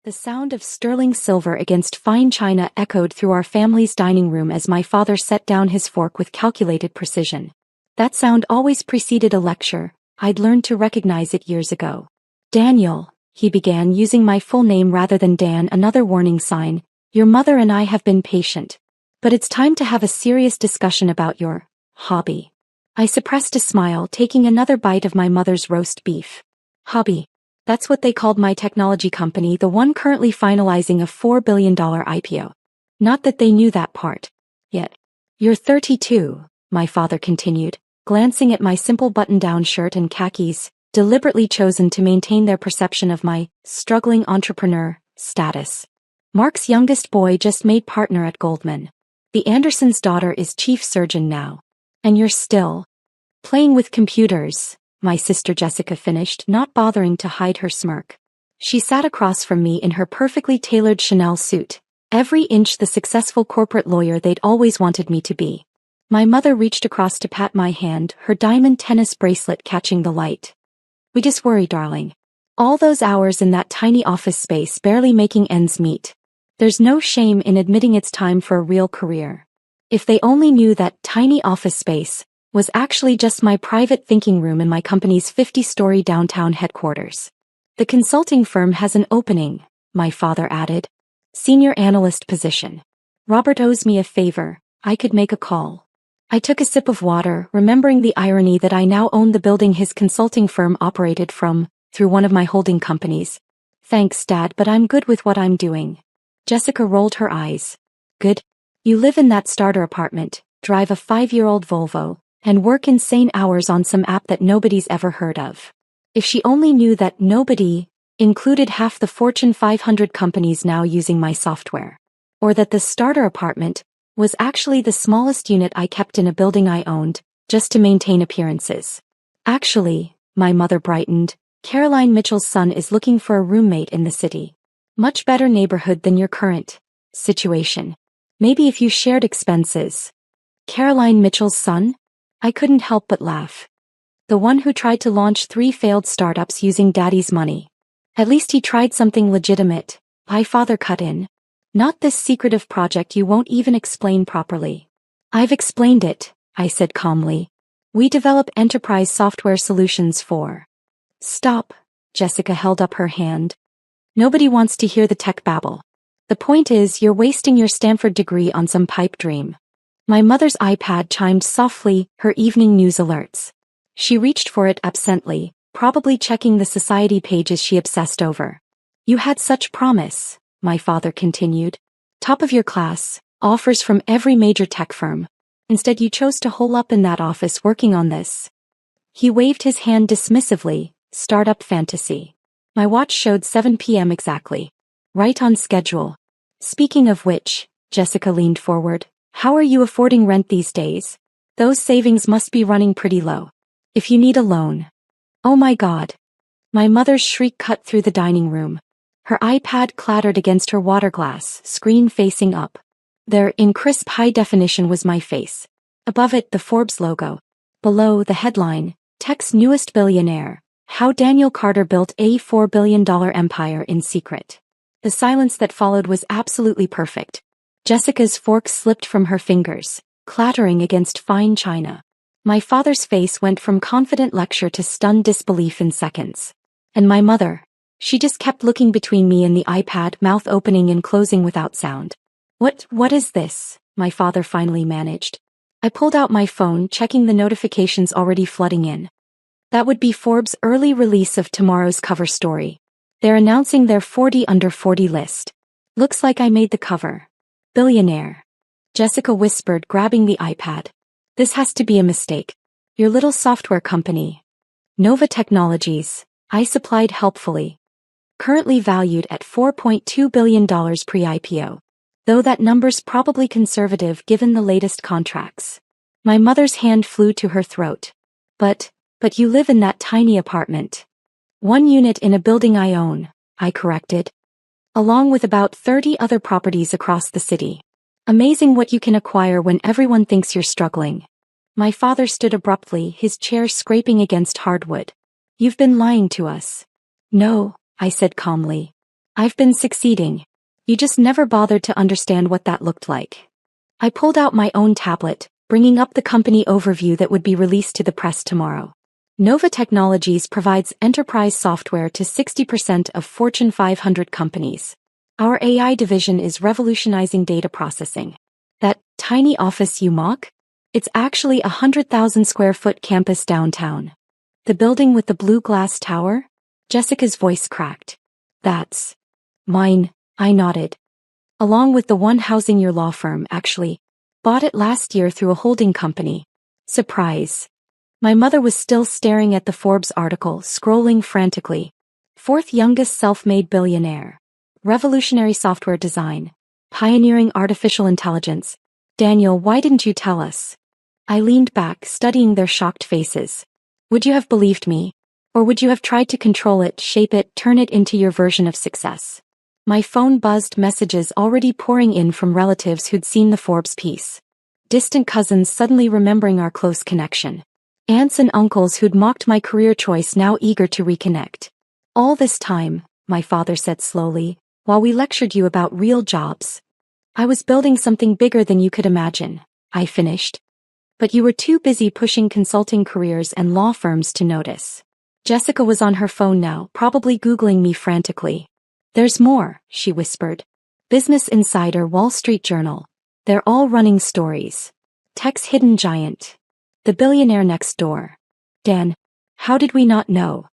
The sound of sterling silver against fine china echoed through our family's dining room as my father set down his fork with calculated precision. That sound always preceded a lecture. I'd learned to recognize it years ago. "Daniel," he began, using my full name rather than Dan, another warning sign. "Your mother and I have been patient. But it's time to have a serious discussion about your hobby." I suppressed a smile, taking another bite of my mother's roast beef. Hobby. That's what they called my technology company, the one currently finalizing a $4 billion IPO. Not that they knew that part yet. "You're 32, my father continued, glancing at my simple button-down shirt and khakis, deliberately chosen to maintain their perception of my struggling entrepreneur status. "Mark's youngest boy just made partner at Goldman. The Andersons' daughter is chief surgeon now. And you're still playing with computers," my sister Jessica finished, not bothering to hide her smirk. She sat across from me in her perfectly tailored Chanel suit, every inch the successful corporate lawyer they'd always wanted me to be. My mother reached across to pat my hand, her diamond tennis bracelet catching the light. "We just worry, darling. All those hours in that tiny office space barely making ends meet. There's no shame in admitting it's time for a real career." If they only knew that tiny office space was actually just my private thinking room in my company's 50-story downtown headquarters. "The consulting firm has an opening," my father added. "Senior analyst position. Robert owes me a favor. I could make a call." I took a sip of water, remembering the irony that I now owned the building his consulting firm operated from, through one of my holding companies. "Thanks, Dad, but I'm good with what I'm doing." Jessica rolled her eyes. "Good? You live in that starter apartment, drive a 5-year-old Volvo, and work insane hours on some app that nobody's ever heard of." If she only knew that nobody included half the Fortune 500 companies now using my software. Or that the starter apartment was actually the smallest unit I kept in a building I owned, just to maintain appearances. "Actually," my mother brightened, "Caroline Mitchell's son is looking for a roommate in the city. Much better neighborhood than your current situation. Maybe if you shared expenses." "Caroline Mitchell's son?" I couldn't help but laugh. "The one who tried to launch 3 failed startups using Daddy's money. At least he tried something legitimate," my father cut in. "Not this secretive project you won't even explain properly." "I've explained it," I said calmly. "We develop enterprise software solutions for—" "Stop," Jessica held up her hand. "Nobody wants to hear the tech babble. The point is, you're wasting your Stanford degree on some pipe dream." My mother's iPad chimed softly, her evening news alerts. She reached for it absently, probably checking the society pages she obsessed over. "You had such promise," my father continued. "Top of your class, offers from every major tech firm. Instead you chose to hole up in that office working on this." He waved his hand dismissively. "Startup fantasy. My watch showed 7 p.m. exactly. Right on schedule. Speaking of which," Jessica leaned forward, "how are you affording rent these days? Those savings must be running pretty low. If you need a loan." "Oh my God." My mother's shriek cut through the dining room. Her iPad clattered against her water glass, screen facing up. There, in crisp high definition, was my face. Above it, the Forbes logo. Below, the headline, "Tech's newest billionaire. How Daniel Carter built a $4 billion empire in secret." The silence that followed was absolutely perfect. Jessica's fork slipped from her fingers, clattering against fine china. My father's face went from confident lecture to stunned disbelief in seconds. And my mother, she just kept looking between me and the iPad, mouth opening and closing without sound. What is this?" my father finally managed. I pulled out my phone, checking the notifications already flooding in. That would be Forbes' early release of tomorrow's cover story. They're announcing their 40 under 40 list. Looks like I made the cover. "Billionaire," Jessica whispered, grabbing the iPad. "This has to be a mistake. Your little software company, Nova Technologies," I supplied helpfully. "Currently valued at $4.2 billion pre-IPO. Though that number's probably conservative given the latest contracts." My mother's hand flew to her throat. But you live in that tiny apartment." "1 unit in a building I own," I corrected. "Along with about 30 other properties across the city. Amazing what you can acquire when everyone thinks you're struggling." My father stood abruptly, his chair scraping against hardwood. "You've been lying to us." "No," I said calmly. I've been succeeding. You just never bothered to understand what that looked like. I pulled out my own tablet, bringing up the company overview that would be released to the press tomorrow. Nova Technologies provides enterprise software to 60% of Fortune 500 companies. Our AI division is revolutionizing data processing. That tiny office you mock? It's actually a 100,000 square foot campus downtown. The building with the blue glass tower? Jessica's voice cracked. That's mine, I nodded. Along with the one housing your law firm, actually. Bought it last year through a holding company. Surprise. My mother was still staring at the Forbes article, scrolling frantically. Fourth youngest self-made billionaire. Revolutionary software design. Pioneering artificial intelligence. Daniel, why didn't you tell us? I leaned back, studying their shocked faces. Would you have believed me? Or would you have tried to control it, shape it, turn it into your version of success? My phone buzzed, messages already pouring in from relatives who'd seen the Forbes piece. Distant cousins suddenly remembering our close connection. Aunts and uncles who'd mocked my career choice now eager to reconnect. All this time, my father said slowly, while we lectured you about real jobs. I was building something bigger than you could imagine, I finished. But you were too busy pushing consulting careers and law firms to notice. Jessica was on her phone now, probably Googling me frantically. There's more, she whispered. Business Insider, Wall Street Journal. They're all running stories. Tech's hidden giant. The billionaire next door. Dan, how did we not know?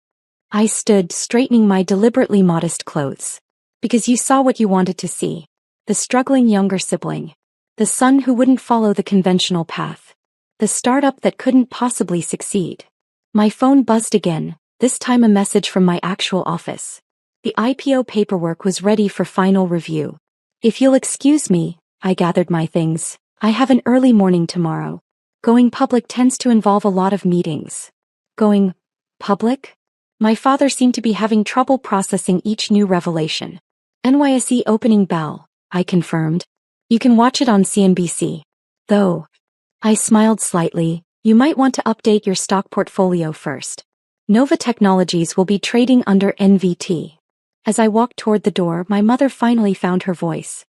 I stood, straightening my deliberately modest clothes. Because you saw what you wanted to see. The struggling younger sibling. The son who wouldn't follow the conventional path. The startup that couldn't possibly succeed. My phone buzzed again, this time a message from my actual office. The IPO paperwork was ready for final review. If you'll excuse me, I gathered my things. I have an early morning tomorrow. Going public tends to involve a lot of meetings. Going public? My father seemed to be having trouble processing each new revelation. NYSE opening bell, I confirmed. You can watch it on CNBC. Though. I smiled slightly, you might want to update your stock portfolio first. Nova Technologies will be trading under NVT. As I walked toward the door, my mother finally found her voice.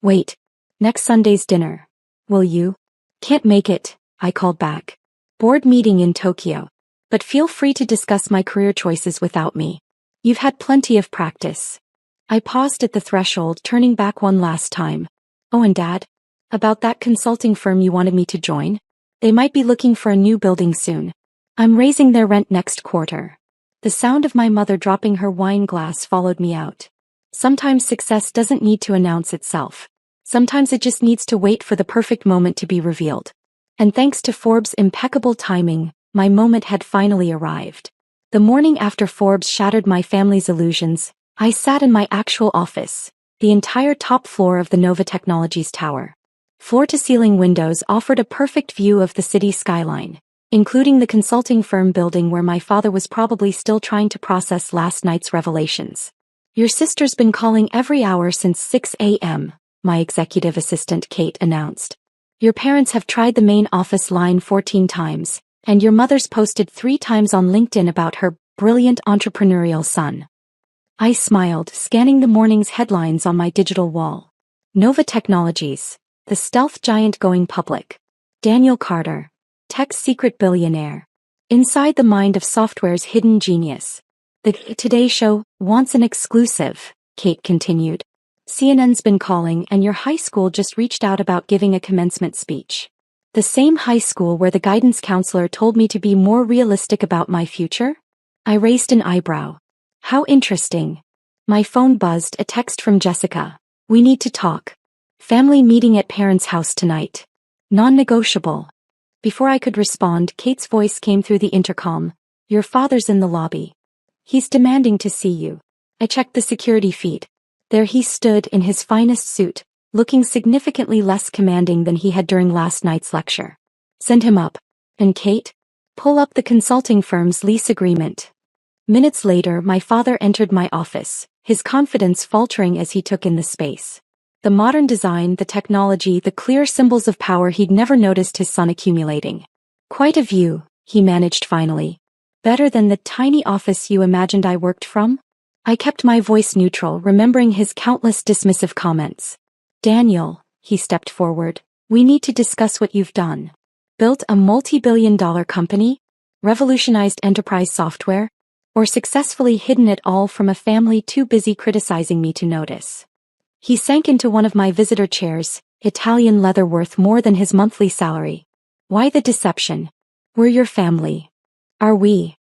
Wait. Next Sunday's dinner. Will you? Can't make it, I called back. Board meeting in Tokyo. But feel free to discuss my career choices without me. You've had plenty of practice. I paused at the threshold, turning back one last time. Oh, and Dad? About that consulting firm you wanted me to join? They might be looking for a new building soon. I'm raising their rent next quarter. The sound of my mother dropping her wine glass followed me out. Sometimes success doesn't need to announce itself. Sometimes it just needs to wait for the perfect moment to be revealed. And thanks to Forbes' impeccable timing, my moment had finally arrived. The morning after Forbes shattered my family's illusions, I sat in my actual office, the entire top floor of the Nova Technologies tower. Floor-to-ceiling windows offered a perfect view of the city skyline, including the consulting firm building where my father was probably still trying to process last night's revelations. Your sister's been calling every hour since 6 a.m., my executive assistant Kate announced. Your parents have tried the main office line 14 times, and your mother's posted 3 times on LinkedIn about her brilliant entrepreneurial son. I smiled, scanning the morning's headlines on my digital wall. Nova Technologies, the stealth giant going public. Daniel Carter, tech's secret billionaire. Inside the mind of software's hidden genius. The Today Show wants an exclusive, Kate continued. CNN's been calling and your high school just reached out about giving a commencement speech. The same high school where the guidance counselor told me to be more realistic about my future? I raised an eyebrow. How interesting. My phone buzzed, a text from Jessica. We need to talk. Family meeting at parents' house tonight. Non-negotiable. Before I could respond, Kate's voice came through the intercom. Your father's in the lobby. He's demanding to see you. I checked the security feed. There he stood in his finest suit, looking significantly less commanding than he had during last night's lecture. Send him up. And Kate? Pull up the consulting firm's lease agreement. Minutes later, my father entered my office, his confidence faltering as he took in the space. The modern design, the technology, the clear symbols of power he'd never noticed his son accumulating. Quite a view, he managed finally. Better than the tiny office you imagined I worked from? I kept my voice neutral, remembering his countless dismissive comments. Daniel, he stepped forward, we need to discuss what you've done. Built a multi-billion-dollar company? Revolutionized enterprise software? Or successfully hidden it all from a family too busy criticizing me to notice? He sank into one of my visitor chairs, Italian leather worth more than his monthly salary. Why the deception? We're your family. Are we?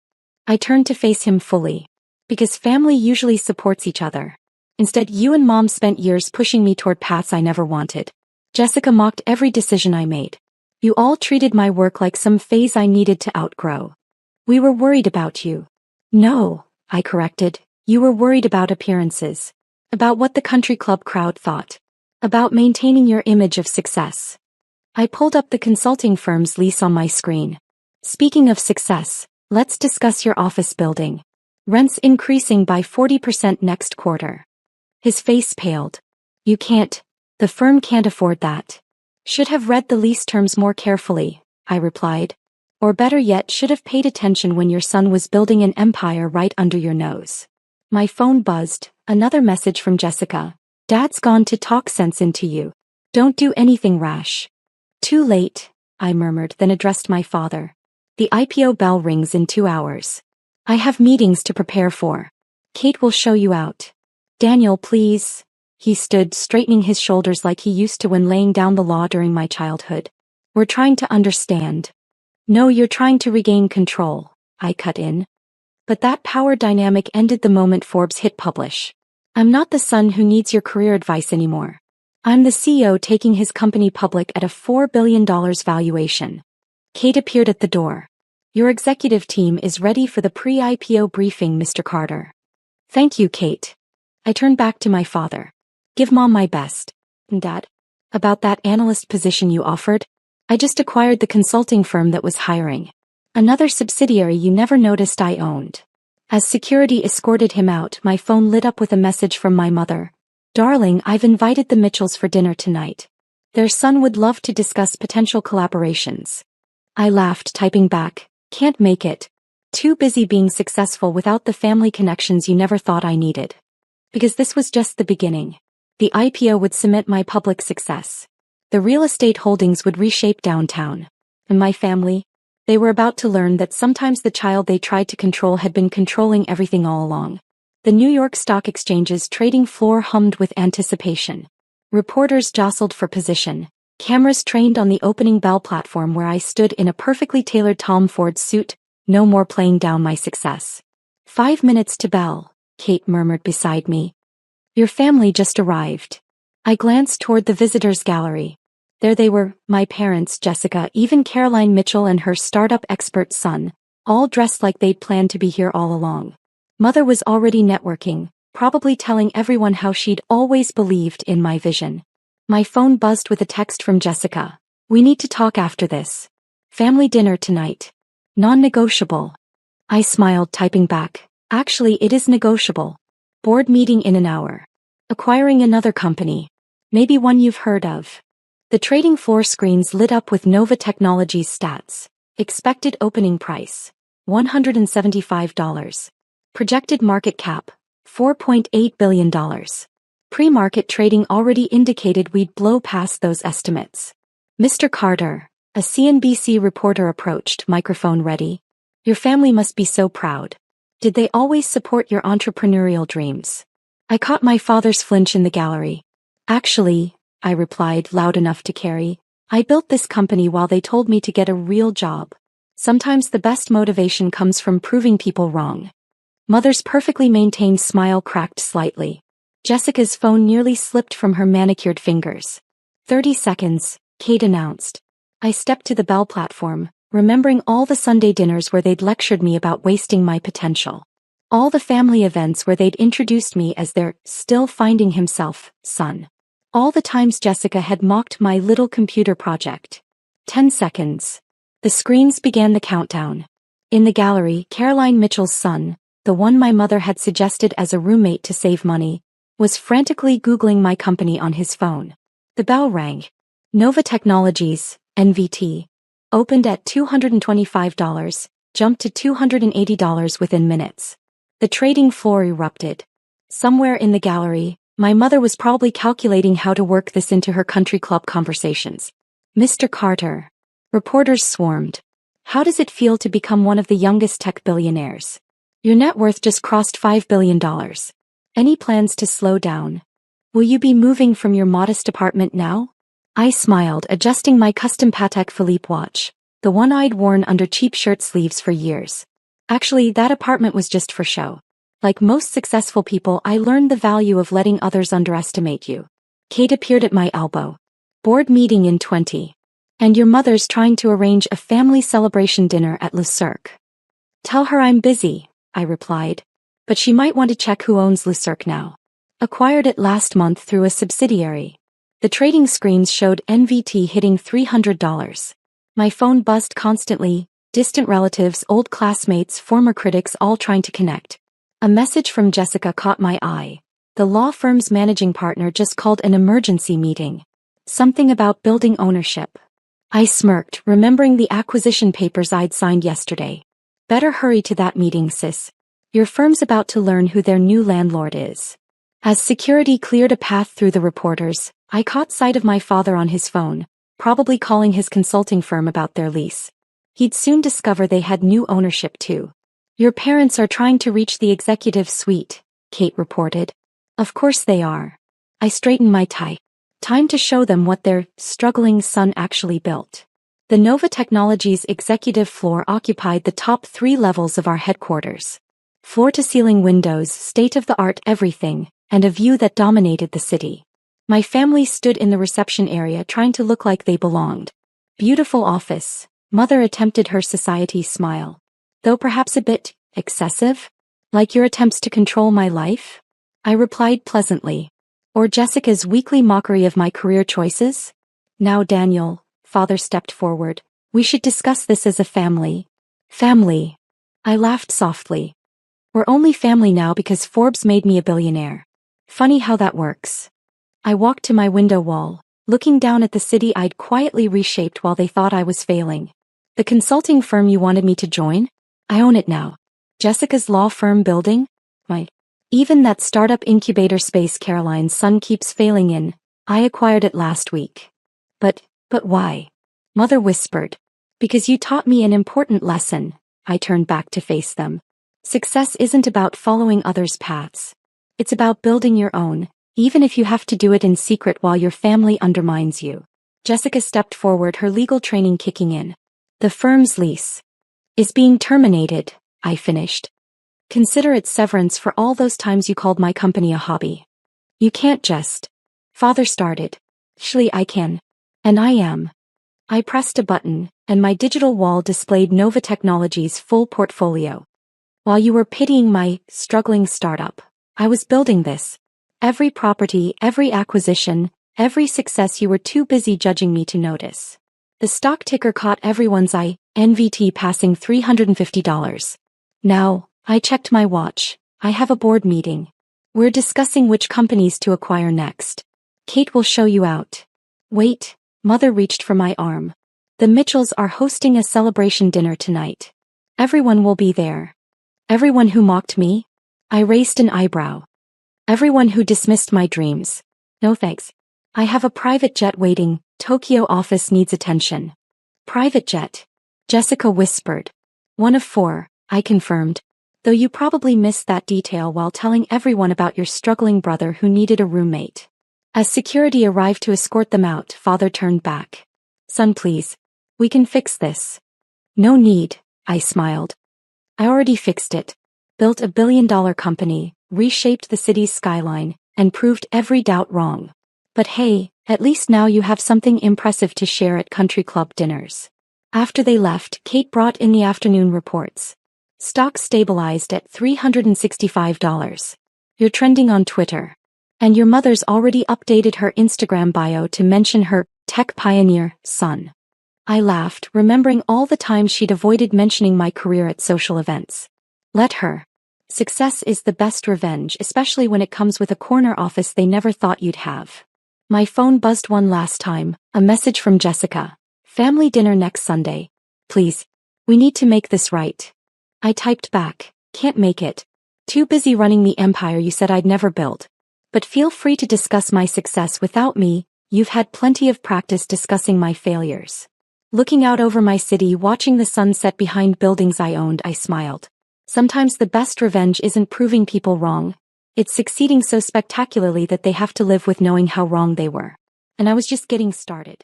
I turned to face him fully. Because family usually supports each other. Instead, you and Mom spent years pushing me toward paths I never wanted. Jessica mocked every decision I made. You all treated my work like some phase I needed to outgrow. We were worried about you. No, I corrected, you were worried about appearances. About what the country club crowd thought. About maintaining your image of success. I pulled up the consulting firm's lease on my screen. Speaking of success, let's discuss your office building. Rents increasing by 40% next quarter. His face paled. You can't. The firm can't afford that. Should have read the lease terms more carefully, I replied. Or better yet, should have paid attention when your son was building an empire right under your nose. My phone buzzed, another message from Jessica. Dad's gone to talk sense into you. Don't do anything rash. Too late, I murmured, then addressed my father. The IPO bell rings in 2 hours. I have meetings to prepare for. Kate will show you out. Daniel, please. He stood, straightening his shoulders like he used to when laying down the law during my childhood. We're trying to understand. No, you're trying to regain control, I cut in. But that power dynamic ended the moment Forbes hit publish. I'm not the son who needs your career advice anymore. I'm the CEO taking his company public at a $4 billion valuation. Kate appeared at the door. Your executive team is ready for the pre-IPO briefing, Mr. Carter. Thank you, Kate. I turned back to my father. Give Mom my best. And Dad? About that analyst position you offered? I just acquired the consulting firm that was hiring. Another subsidiary you never noticed I owned. As security escorted him out, my phone lit up with a message from my mother. Darling, I've invited the Mitchells for dinner tonight. Their son would love to discuss potential collaborations. I laughed, typing back, can't make it. Too busy being successful without the family connections you never thought I needed. Because this was just the beginning. The IPO would cement my public success. The real estate holdings would reshape downtown. And my family? They were about to learn that sometimes the child they tried to control had been controlling everything all along. The New York Stock Exchange's trading floor hummed with anticipation. Reporters jostled for position. Cameras trained on the opening bell platform where I stood in a perfectly tailored Tom Ford suit, no more playing down my success. 5 minutes to bell, Kate murmured beside me. Your family just arrived. I glanced toward the visitors' gallery. There they were, my parents, Jessica, even Caroline Mitchell and her startup expert son, all dressed like they'd planned to be here all along. Mother was already networking, probably telling everyone how she'd always believed in my vision. My phone buzzed with a text from Jessica. We need to talk after this. Family dinner tonight. Non-negotiable. I smiled, typing back. Actually, it is negotiable. Board meeting in an hour. Acquiring another company. Maybe one you've heard of. The trading floor screens lit up with Nova Technologies stats. Expected opening price. $175. Projected market cap. $4.8 billion. Pre-market trading already indicated we'd blow past those estimates. Mr. Carter, a CNBC reporter approached, microphone ready. Your family must be so proud. Did they always support your entrepreneurial dreams? I caught my father's flinch in the gallery. Actually, I replied, loud enough to carry, I built this company while they told me to get a real job. Sometimes the best motivation comes from proving people wrong. Mother's perfectly maintained smile cracked slightly. Jessica's phone nearly slipped from her manicured fingers. 30 seconds, Kate announced. I stepped to the bell platform, remembering all the Sunday dinners where they'd lectured me about wasting my potential. All the family events where they'd introduced me as their still finding himself son. All the times Jessica had mocked my little computer project. 10 seconds. The screens began the countdown. In the gallery, Caroline Mitchell's son, the one my mother had suggested as a roommate to save money, was frantically Googling my company on his phone. The bell rang. Nova Technologies, NVT, opened at $225, jumped to $280 within minutes. The trading floor erupted. Somewhere in the gallery, my mother was probably calculating how to work this into her country club conversations. Mr. Carter. Reporters swarmed. How does it feel to become one of the youngest tech billionaires? Your net worth just crossed $5 billion. Any plans to slow down? Will you be moving from your modest apartment now? I smiled, adjusting my custom Patek Philippe watch, the one I'd worn under cheap shirt sleeves for years. Actually, that apartment was just for show. Like most successful people, I learned the value of letting others underestimate you. Kate appeared at my elbow. Board meeting in 20. And your mother's trying to arrange a family celebration dinner at Le Cirque. Tell her I'm busy, I replied. But she might want to check who owns Le Cirque now. Acquired it last month through a subsidiary. The trading screens showed NVT hitting $300. My phone buzzed constantly, distant relatives, old classmates, former critics all trying to connect. A message from Jessica caught my eye. The law firm's managing partner just called an emergency meeting. Something about building ownership. I smirked, remembering the acquisition papers I'd signed yesterday. Better hurry to that meeting, sis. Your firm's about to learn who their new landlord is. As security cleared a path through the reporters, I caught sight of my father on his phone, probably calling his consulting firm about their lease. He'd soon discover they had new ownership too. Your parents are trying to reach the executive suite, Kate reported. Of course they are. I straightened my tie. Time to show them what their struggling son actually built. The Nova Technologies executive floor occupied the top 3 levels of our headquarters. Floor-to-ceiling windows, state-of-the-art everything, and a view that dominated the city. My family stood in the reception area trying to look like they belonged. Beautiful office. Mother attempted her society smile. Though perhaps a bit excessive? Like your attempts to control my life? I replied pleasantly. Or Jessica's weekly mockery of my career choices? Now Daniel, father stepped forward. We should discuss this as a family. Family. I laughed softly. We're only family now because Forbes made me a billionaire. Funny how that works. I walked to my window wall, looking down at the city I'd quietly reshaped while they thought I was failing. The consulting firm you wanted me to join? I own it now. Jessica's law firm building? Even that startup incubator space Caroline's son keeps failing in, I acquired it last week. But why? Mother whispered. Because you taught me an important lesson. I turned back to face them. Success isn't about following others' paths. It's about building your own, even if you have to do it in secret while your family undermines you. Jessica stepped forward, her legal training kicking in. The firm's lease is being terminated, I finished. Consider it severance for all those times you called my company a hobby. You can't just. Father started. Surely I can. And I am. I pressed a button, and my digital wall displayed Nova Technologies' full portfolio. While you were pitying my struggling startup, I was building this. Every property, every acquisition, every success you were too busy judging me to notice. The stock ticker caught everyone's eye, NVT passing $350. Now, I checked my watch. I have a board meeting. We're discussing which companies to acquire next. Kate will show you out. Wait, Mother reached for my arm. The Mitchells are hosting a celebration dinner tonight. Everyone will be there. Everyone who mocked me? I raised an eyebrow. Everyone who dismissed my dreams. No thanks. I have a private jet waiting. Tokyo office needs attention. Private jet? Jessica whispered. 1 of 4, I confirmed. Though you probably missed that detail while telling everyone about your struggling brother who needed a roommate. As security arrived to escort them out, Father turned back. Son, please. We can fix this. No need, I smiled. I already fixed it. Built a billion-dollar company, reshaped the city's skyline, and proved every doubt wrong. But hey, at least now you have something impressive to share at country club dinners. After they left, Kate brought in the afternoon reports. Stock stabilized at $365. You're trending on Twitter. And your mother's already updated her Instagram bio to mention her tech pioneer son. I laughed, remembering all the times she'd avoided mentioning my career at social events. Let her. Success is the best revenge, especially when it comes with a corner office they never thought you'd have. My phone buzzed one last time, a message from Jessica. Family dinner next Sunday. Please. We need to make this right. I typed back, can't make it. Too busy running the empire you said I'd never built. But feel free to discuss my success without me, you've had plenty of practice discussing my failures. Looking out over my city, watching the sun set behind buildings I owned, I smiled. Sometimes the best revenge isn't proving people wrong. It's succeeding so spectacularly that they have to live with knowing how wrong they were. And I was just getting started.